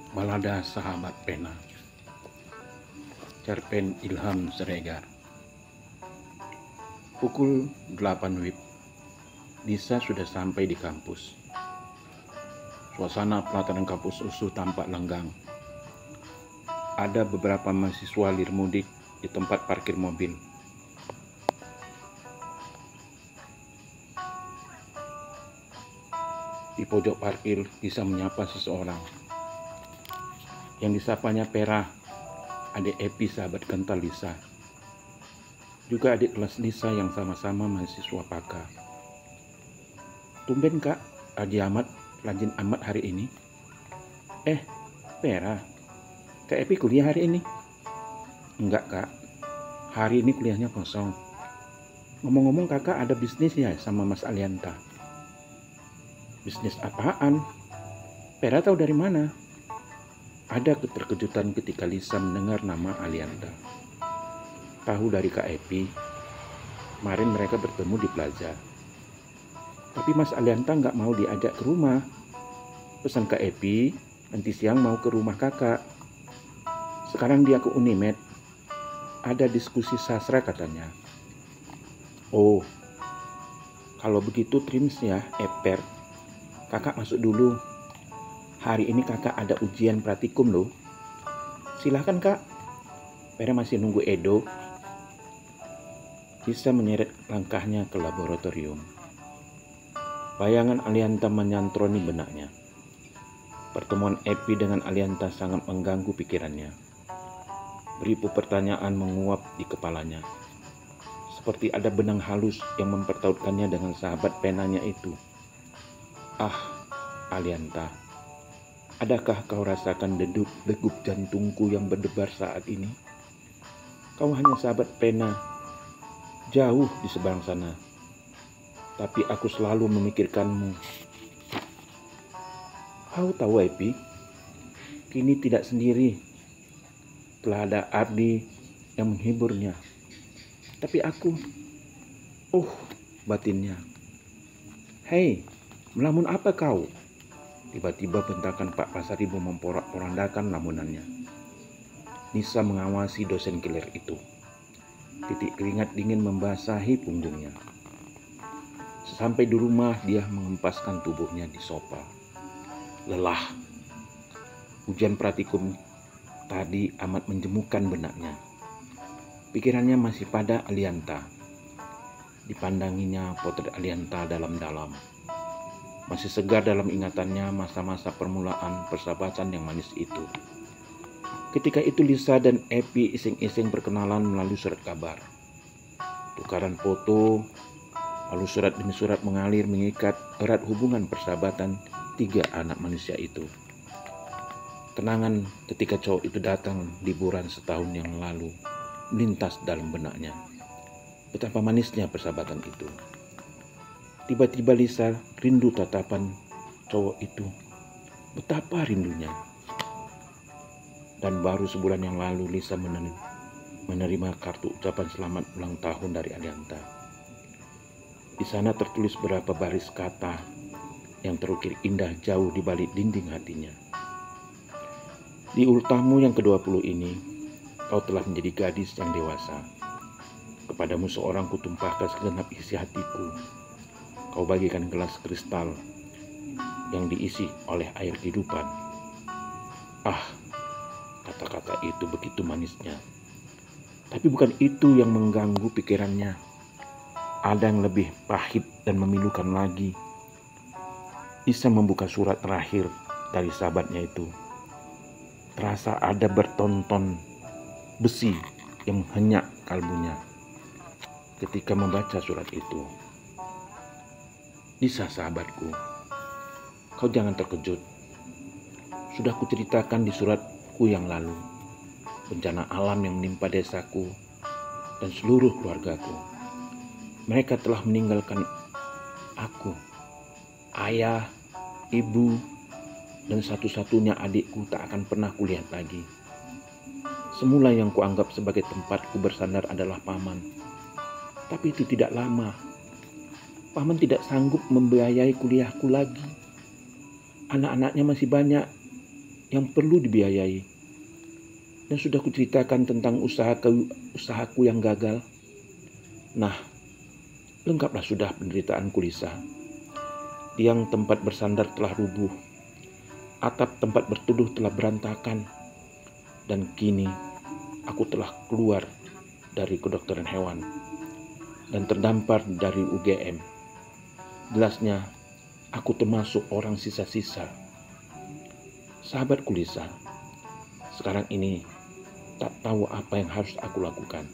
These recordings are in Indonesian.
Balada Sahabat Pena, cerpen Ilham Siregar. Pukul 8 WIB, Lisa sudah sampai di kampus. Suasana pelataran kampus USU tampak lenggang. Ada beberapa mahasiswa lirmudik di tempat parkir mobil. Di pojok parkir Lisa menyapa seseorang. Yang disapanya Pera, adik Epi sahabat kental Lisa. Juga adik kelas Lisa yang sama-sama mahasiswa Paka. Tumben kak, rajin amat hari ini. Pera, kak Epi kuliah hari ini? Enggak kak, hari ini kuliahnya kosong. Ngomong-ngomong kakak ada bisnis ya sama Mas Alianta? Bisnis apaan? Pera tahu dari mana? Ada keterkejutan ketika Lisa mendengar nama Alianta. Tahu dari Kak Epi, kemarin mereka bertemu di plaza. Tapi Mas Alianta nggak mau diajak ke rumah. Pesan Kak Epi, nanti siang mau ke rumah kakak. Sekarang dia ke Unimed. Ada diskusi sastra katanya. Oh, kalau begitu trims ya, Eper. Kakak masuk dulu. Hari ini kakak ada ujian praktikum loh. Silahkan kak. Pera masih nunggu Edo. Lisa menyeret langkahnya ke laboratorium. Bayangan Alianta menyantroni benaknya. Pertemuan Epi dengan Alianta sangat mengganggu pikirannya. Beribu pertanyaan menguap di kepalanya. Seperti ada benang halus yang mempertautkannya dengan sahabat penanya itu. Alianta. Adakah kau rasakan degup jantungku yang berdebar saat ini? Kau hanya sahabat pena, jauh di seberang sana. Tapi aku selalu memikirkanmu. Kau tahu Epi, kini tidak sendiri. Telah ada Ardi yang menghiburnya. Tapi aku, batinnya. Hei, melamun apa kau? Tiba-tiba bentakan Pak Pasaribu memporak-porandakan lamunannya. Lisa mengawasi dosen kiler itu. Titik keringat dingin membasahi punggungnya. Sesampai di rumah dia mengempaskan tubuhnya di sofa. Lelah. Ujian praktikum tadi amat menjemukan benaknya. Pikirannya masih pada Alianta. Dipandanginya potret Alianta dalam-dalam. Masih segar dalam ingatannya masa-masa permulaan persahabatan yang manis itu. Ketika itu Lisa dan Epi iseng-iseng berkenalan melalui surat kabar. Tukaran foto, lalu surat demi surat mengalir mengikat erat hubungan persahabatan tiga anak manusia itu. Kenangan ketika cowok itu datang liburan setahun yang lalu melintas dalam benaknya. Betapa manisnya persahabatan itu. Tiba-tiba Lisa rindu tatapan cowok itu. Betapa rindunya. Dan baru sebulan yang lalu Lisa menerima kartu ucapan selamat ulang tahun dari Alianta. Di sana tertulis beberapa baris kata yang terukir indah jauh di balik dinding hatinya. Di ultahmu yang ke-20 ini, kau telah menjadi gadis yang dewasa. Kepadamu seorang kutumpahkan segenap isi hatiku. Kau bagikan gelas kristal yang diisi oleh air kehidupan. Kata-kata itu begitu manisnya. Tapi bukan itu yang mengganggu pikirannya. Ada yang lebih pahit dan memilukan lagi. Lisa membuka surat terakhir dari sahabatnya itu. Terasa ada bertonton besi yang menghenyak kalbunya ketika membaca surat itu. Lisa sahabatku, kau jangan terkejut. Sudah kuceritakan di suratku yang lalu, bencana alam yang menimpa desaku dan seluruh keluargaku. Mereka telah meninggalkan aku, ayah, ibu, dan satu-satunya adikku tak akan pernah kulihat lagi. Semula yang kuanggap sebagai tempatku bersandar adalah paman. Tapi itu tidak lama. Paman tidak sanggup membiayai kuliahku lagi. Anak-anaknya masih banyak. yang perlu dibiayai. Dan sudah kuceritakan tentang usahaku yang gagal. Nah, lengkaplah sudah penderitaanku, Lisa. Tiang tempat bersandar telah rubuh, atap tempat berteduh telah berantakan, dan kini aku telah keluar dari kedokteran hewan dan terdampar dari UGM. Jelasnya, aku termasuk orang sisa-sisa. Sahabatku Lisa, sekarang ini tak tahu apa yang harus aku lakukan.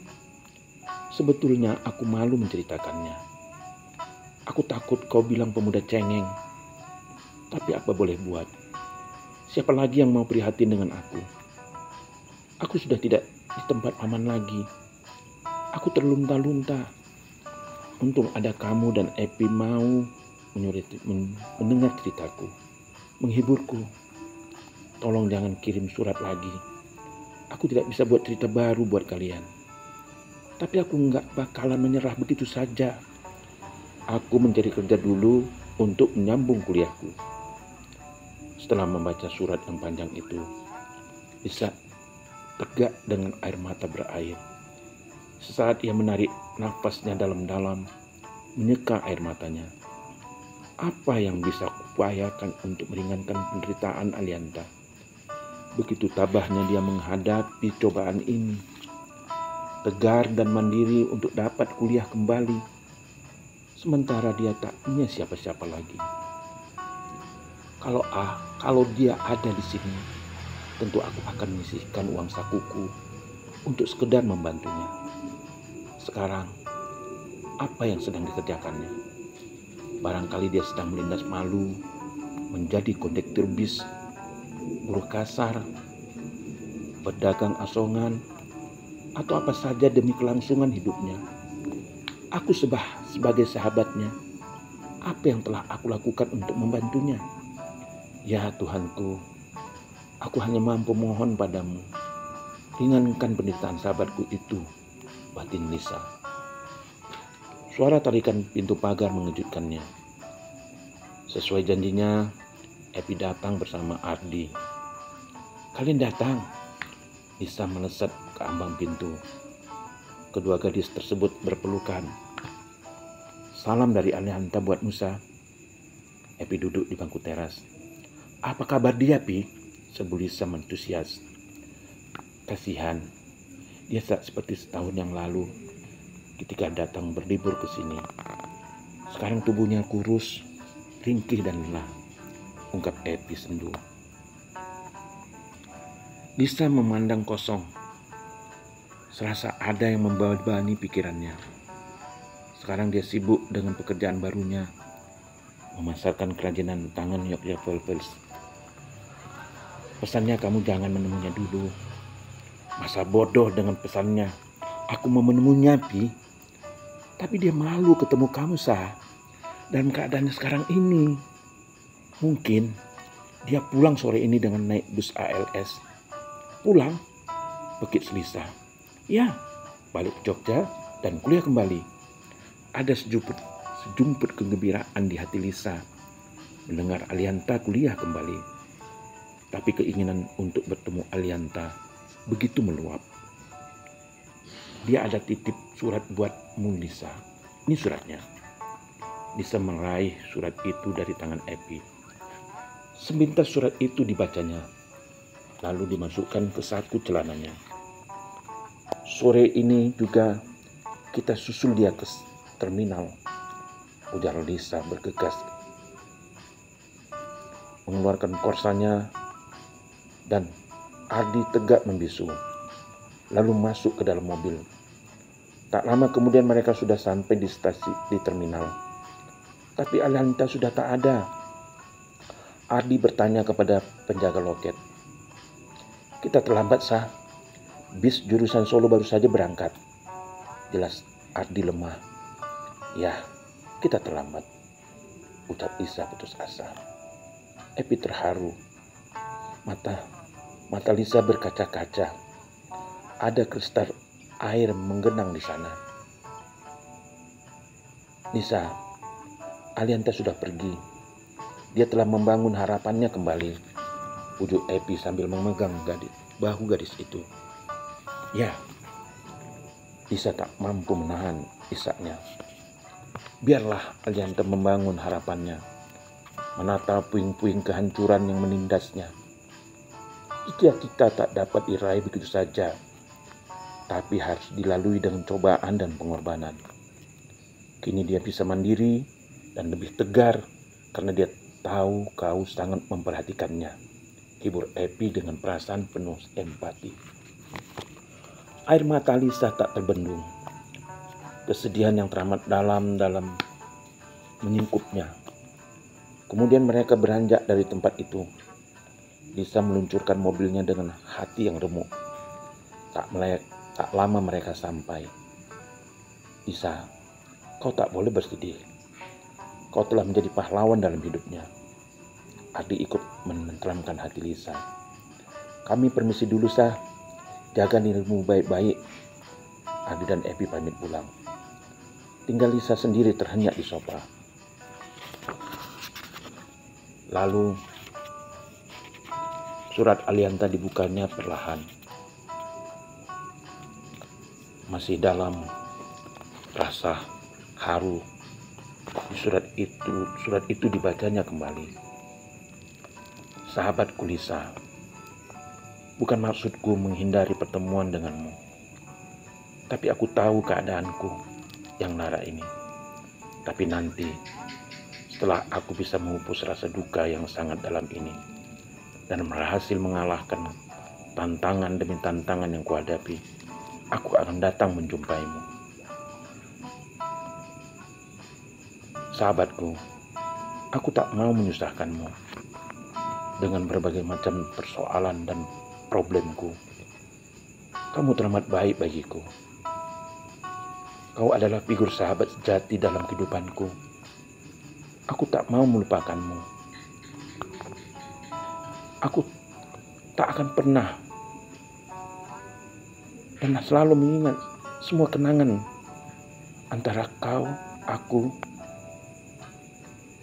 Sebetulnya aku malu menceritakannya. Aku takut kau bilang pemuda cengeng. Tapi apa boleh buat? Siapa lagi yang mau prihatin dengan aku? Aku sudah tidak di tempat aman lagi. Aku terlunta-lunta. Untung ada kamu dan Epi mau mendengar ceritaku, menghiburku. Tolong jangan kirim surat lagi. Aku tidak bisa buat cerita baru buat kalian. Tapi aku nggak bakalan menyerah begitu saja. Aku mencari kerja dulu untuk menyambung kuliahku. Setelah membaca surat yang panjang itu, Lisa tegak dengan air mata berair. Sesaat ia menarik nafasnya dalam-dalam, menyeka air matanya. Apa yang bisa kuupayakan untuk meringankan penderitaan Alianta? Begitu tabahnya dia menghadapi cobaan ini, tegar dan mandiri untuk dapat kuliah kembali, sementara dia tak punya siapa-siapa lagi. Kalau dia ada di sini, tentu aku akan menyisihkan uang sakuku untuk sekedar membantunya. Sekarang, apa yang sedang dikerjakannya? Barangkali dia sedang melindas malu, menjadi kondektur bis, buruh kasar, pedagang asongan, atau apa saja demi kelangsungan hidupnya. Aku sebagai sahabatnya, apa yang telah aku lakukan untuk membantunya? Ya Tuhanku, aku hanya mampu mohon padamu, ringankan penderitaan sahabatku itu, batin Lisa. Suara tarikan pintu pagar mengejutkannya. Sesuai janjinya, Epi datang bersama Ardi. Kalian datang? Lisa melesat ke ambang pintu. Kedua gadis tersebut berpelukan. Salam dari Alianta buat Musa. Epi duduk di bangku teras. Apa kabar dia, Pi? Sebu Lisa mentusias. Kasihan, dia tak seperti setahun yang lalu ketika datang berlibur ke sini. Sekarang tubuhnya kurus, ringkih dan lelah, ungkap Epi sendu. Lisa memandang kosong. Serasa ada yang membebani pikirannya. Sekarang dia sibuk dengan pekerjaan barunya, memasarkan kerajinan tangan Yogyakarta. Pesannya kamu jangan menemunya dulu. Masa bodoh dengan pesannya. Aku mau menemunya, Pi. Tapi dia malu ketemu kamu, Sah. Dalam keadaannya sekarang ini. Mungkin dia pulang sore ini dengan naik bus ALS. Pulang? Bekit Lisa. Ya, balik Jogja dan kuliah kembali. Ada sejumput kegembiraan di hati Lisa mendengar Alianta kuliah kembali. Tapi keinginan untuk bertemu Alianta begitu meluap. Dia ada titip surat buatmu, Lisa. Ini suratnya. Lisa meraih surat itu dari tangan Epi. Sepintas surat itu dibacanya, lalu dimasukkan ke saku celananya. Sore ini juga kita susul dia ke terminal, ujar Lisa bergegas. Mengeluarkan korsanya dan Ardi tegak membisu, lalu masuk ke dalam mobil. Tak lama kemudian mereka sudah sampai di terminal. Tapi Alianta sudah tak ada. Ardi bertanya kepada penjaga loket. Kita terlambat, Sah. Bis jurusan Solo baru saja berangkat. Jelas Ardi lemah. Ya, kita terlambat, ucap Lisa putus asa. Epi terharu. Mata Lisa berkaca-kaca. Ada kristal air menggenang di sana. Lisa, Alianta sudah pergi. Dia telah membangun harapannya kembali. ujuk Epi sambil memegang bahu gadis itu. Ya, Lisa tak mampu menahan isaknya. Biarlah Alianta membangun harapannya, menata puing-puing kehancuran yang menindasnya. Cita-cita tak dapat diraih begitu saja, tapi harus dilalui dengan cobaan dan pengorbanan. Kini dia bisa mandiri dan lebih tegar karena dia tahu kau sangat memperhatikannya. Hibur Epi dengan perasaan penuh empati. Air mata Lisa tak terbendung. Kesedihan yang teramat dalam menyingkupnya. Kemudian mereka beranjak dari tempat itu. Lisa meluncurkan mobilnya dengan hati yang remuk. Tak lama mereka sampai. Lisa, kau tak boleh bersedih. Kau telah menjadi pahlawan dalam hidupnya. Adi ikut menenteramkan hati Lisa. Kami permisi dulu, Sah. Jaga dirimu baik-baik. Adi dan Epi pamit pulang. Tinggal Lisa sendiri terhenyak di sofa. Lalu surat Alianta dibukanya perlahan. Masih dalam rasa haru. Di surat itu dibacanya kembali. Sahabatku Lisa, bukan maksudku menghindari pertemuan denganmu, tapi aku tahu keadaanku yang lara ini. Tapi nanti, setelah aku bisa memupus rasa duka yang sangat dalam ini, dan berhasil mengalahkan tantangan demi tantangan yang kuhadapi, aku akan datang menjumpaimu. Sahabatku, aku tak mau menyusahkanmu dengan berbagai macam persoalan dan problemku. Kamu teramat baik bagiku. Kau adalah figur sahabat sejati dalam kehidupanku. Aku tak mau melupakanmu. Aku tak akan pernah dan selalu mengingat semua kenangan antara kau, aku,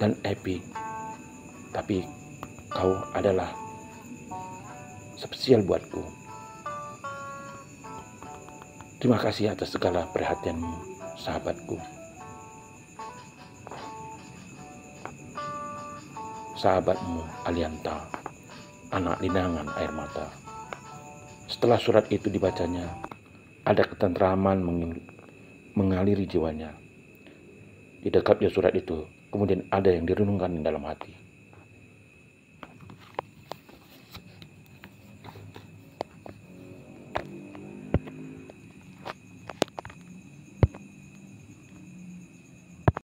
dan Epi. Tapi kau adalah spesial buatku. Terima kasih atas segala perhatianmu, sahabatku. Sahabatmu Alianta, anak linangan air mata. Setelah surat itu dibacanya, ada ketentraman mengaliri jiwanya. Di dekatnya surat itu, kemudian ada yang direnungkan dalam hati.